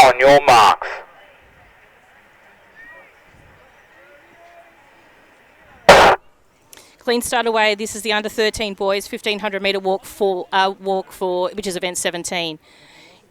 On your marks. Clean start away. This is the under 13 boys 1500-metre walk for which is event 17.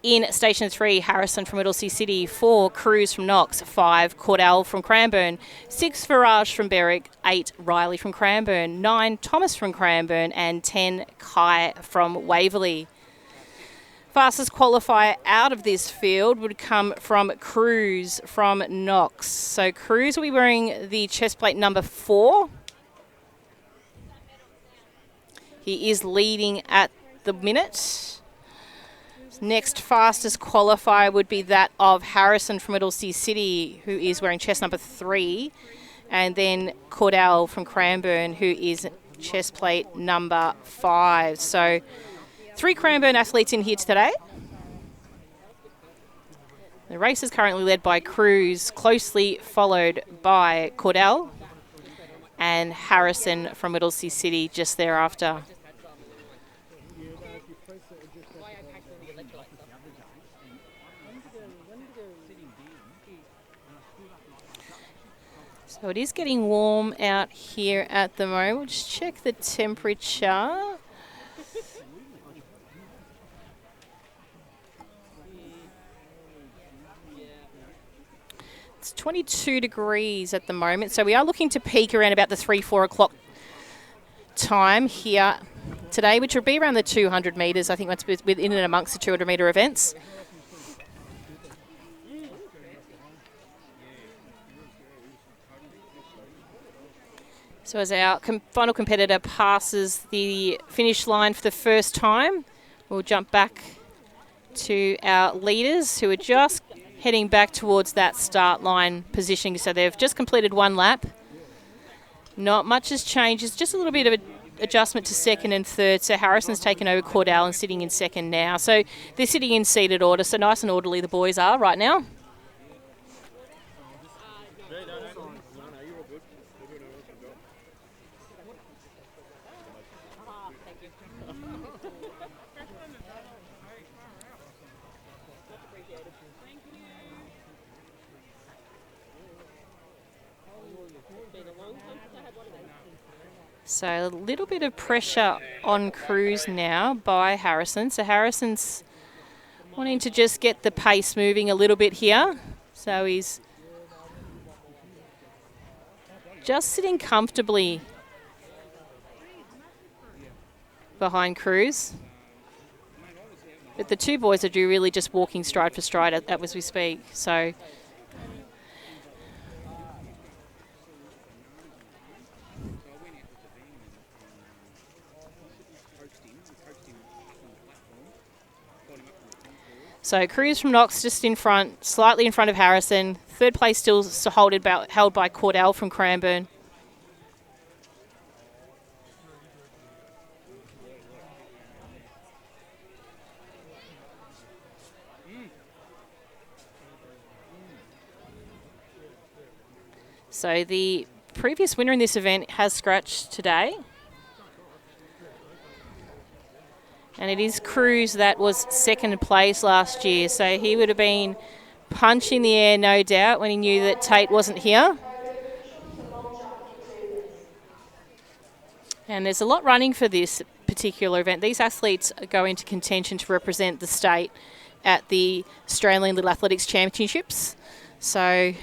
In station 3, Harrison from Whittlesea City. 4, Cruz from Knox. 5, Cordell from Cranbourne. 6, Farage from Berwick. 8, Riley from Cranbourne. 9, Thomas from Cranbourne. And 10, Kai from Waverley. Fastest qualifier out of this field would come from Cruz from Knox. So Cruz will be wearing the chest plate number 4. He is leading at the minute. Next fastest qualifier would be that of Harrison from Whittlesea City, who is wearing chest number 3. And then Cordell from Cranbourne, who is chest plate number 5. So 3 Cranbourne athletes in here today. The race is currently led by Cruz, closely followed by Cordell, and Harrison from Whittlesea City just thereafter. So it is getting warm out here at the moment. We'll just check the temperature. It's 22 degrees at the moment, so we are looking to peak around about the 3-4 o'clock time here today, which will be around the 200 metres. I think that's within and amongst the 200 metre events. So as our final competitor passes the finish line for the first time, we'll jump back to our leaders who are just heading back towards that start line positioning. So they've just completed 1 lap. Not much has changed. It's just a little bit of an adjustment to second and third. So Harrison's taken over Cordell and sitting in second now. So they're sitting in seated order. So nice and orderly the boys are right now. So a little bit of pressure on Cruz now by Harrison. So Harrison's wanting to just get the pace moving a little bit here. So he's just sitting comfortably behind Cruz. But the 2 boys are really just walking stride for stride as we speak. So Cruz from Knox just in front, slightly in front of Harrison. Third place still held by Cordell from Cranbourne. So the previous winner in this event has scratched today. And it is Cruz that was second place last year. So he would have been punching the air, no doubt, when he knew that Tate wasn't here. And there's a lot running for this particular event. These athletes go into contention to represent the state at the Australian Little Athletics Championships. So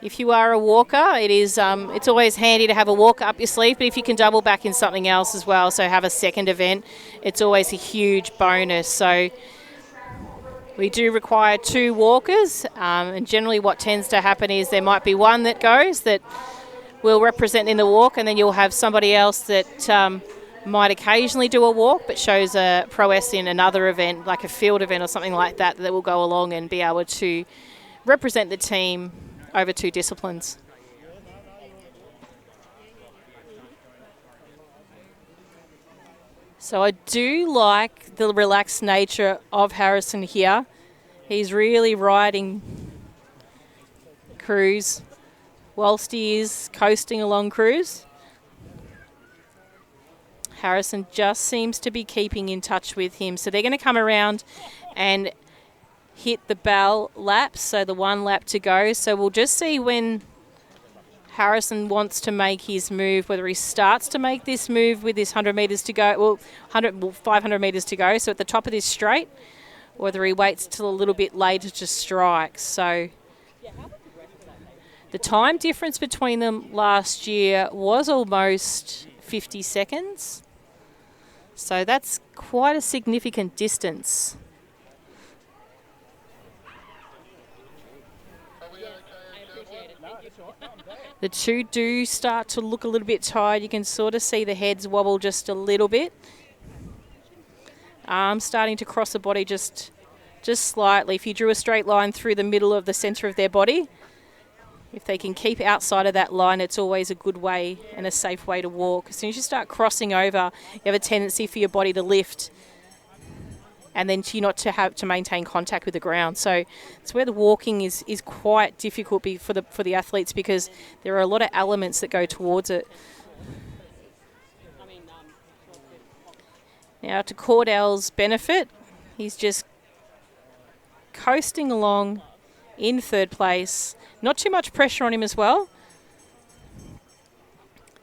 if you are a walker, it's always handy to have a walker up your sleeve, but if you can double back in something else as well, so have a second event, it's always a huge bonus. So we do require 2 walkers, and generally what tends to happen is there might be one that goes that will represent in the walk, and then you'll have somebody else that might occasionally do a walk but shows a prowess in another event, like a field event or something like that, that will go along and be able to represent the team over 2 disciplines. So I do like the relaxed nature of Harrison here. He's really riding Cruz whilst he is coasting along Cruz. Harrison just seems to be keeping in touch with him. So they're going to come around and hit the bell lap, so the 1 lap to go. So we'll just see when Harrison wants to make his move, whether he starts to make this move with this 100 metres to go, 500 metres to go, so at the top of this straight, or whether he waits till a little bit later to strike. So the time difference between them last year was almost 50 seconds. So that's quite a significant distance. The two do start to look a little bit tired. You can sort of see the heads wobble just a little bit. Arms starting to cross the body just slightly. If you drew a straight line through the middle of the centre of their body, if they can keep outside of that line, it's always a good way and a safe way to walk. As soon as you start crossing over, you have a tendency for your body to lift and then not to have to maintain contact with the ground. So it's where the walking is quite difficult for the athletes, because there are a lot of elements that go towards it. Now, to Cordell's benefit, he's just coasting along in 3rd place. Not too much pressure on him as well.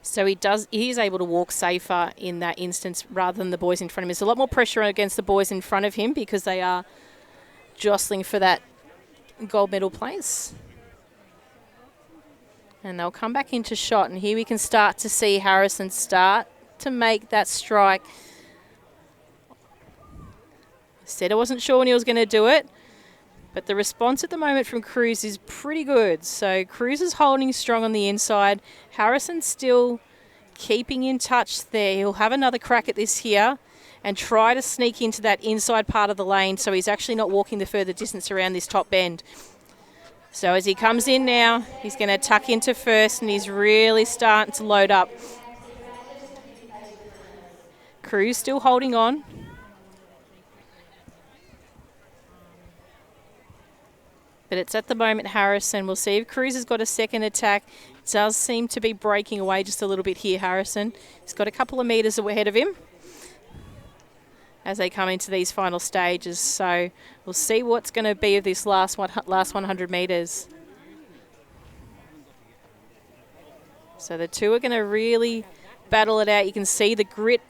So he is able to walk safer in that instance rather than the boys in front of him. There's a lot more pressure against the boys in front of him because they are jostling for that gold medal place. And they'll come back into shot, and here we can start to see Harrison start to make that strike. Said I wasn't sure when he was going to do it, but the response at the moment from Cruz is pretty good. So Cruz is holding strong on the inside. Harrison's still keeping in touch there. He'll have another crack at this here and try to sneak into that inside part of the lane, so he's actually not walking the further distance around this top bend. So as he comes in now, he's going to tuck into first, and he's really starting to load up. Cruz still holding on. But it's at the moment Harrison. We'll see if Cruz has got a second attack. It does seem to be breaking away just a little bit here, Harrison. He's got a couple of metres ahead of him as they come into these final stages. So we'll see what's going to be of this last 100 metres. So the two are going to really battle it out. You can see the grit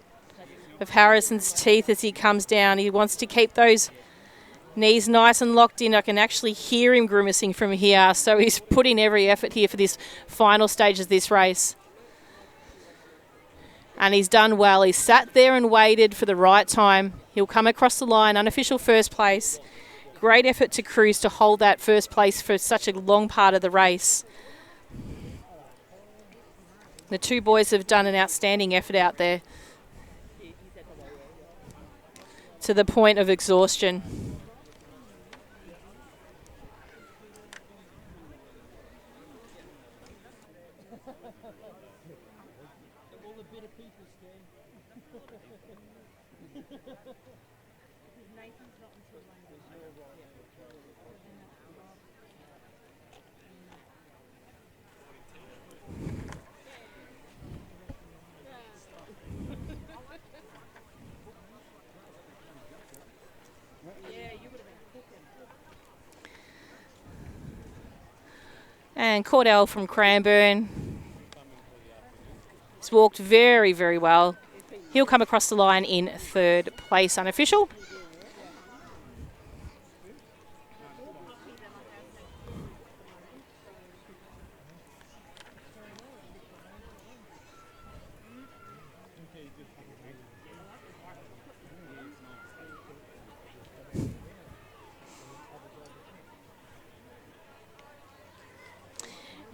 of Harrison's teeth as he comes down. He wants to keep those knees nice and locked in. I can actually hear him grimacing from here. So he's put in every effort here for this final stage of this race. And he's done well. He's sat there and waited for the right time. He'll come across the line, unofficial 1st place. Great effort to Cruz to hold that 1st place for such a long part of the race. The two boys have done an outstanding effort out there to the point of exhaustion. And Cordell from Cranbourne has walked very, very well. He'll come across the line in 3rd place, unofficial.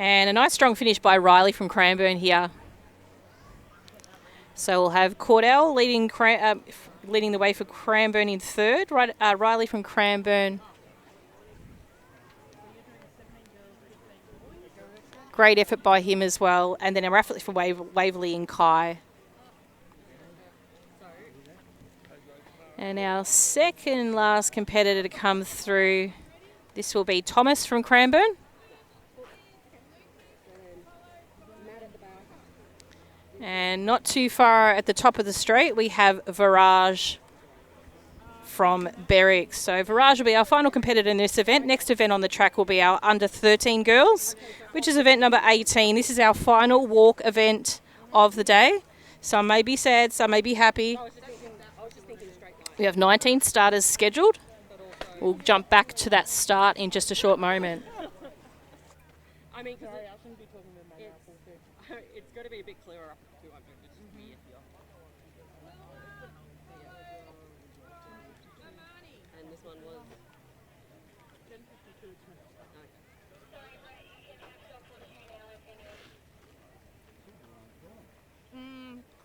And a nice strong finish by Riley from Cranbourne here. So we'll have Cordell leading the way for Cranbourne in 3rd. Riley from Cranbourne. Great effort by him as well. And then a athlete from Waverley and Kai. And our second last competitor to come through, this will be Thomas from Cranbourne. And not too far at the top of the straight, we have Virage from Berwick. So Virage will be our final competitor in this event. Next event on the track will be our under 13 girls, which is event number 18. This is our final walk event of the day. Some may be sad, some may be happy. We have 19 starters scheduled. We'll jump back to that start in just a short moment. I mean, sorry, I shouldn't be talking to my mouth. It's got to be a bit clearer up at 200. It's just weird here. And this one was 10:52.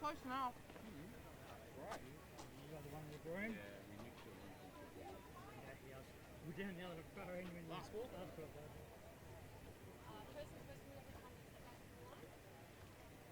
Close enough. Right. You got the one we're doing? Yeah, we need to. We're down the other front end when last walk.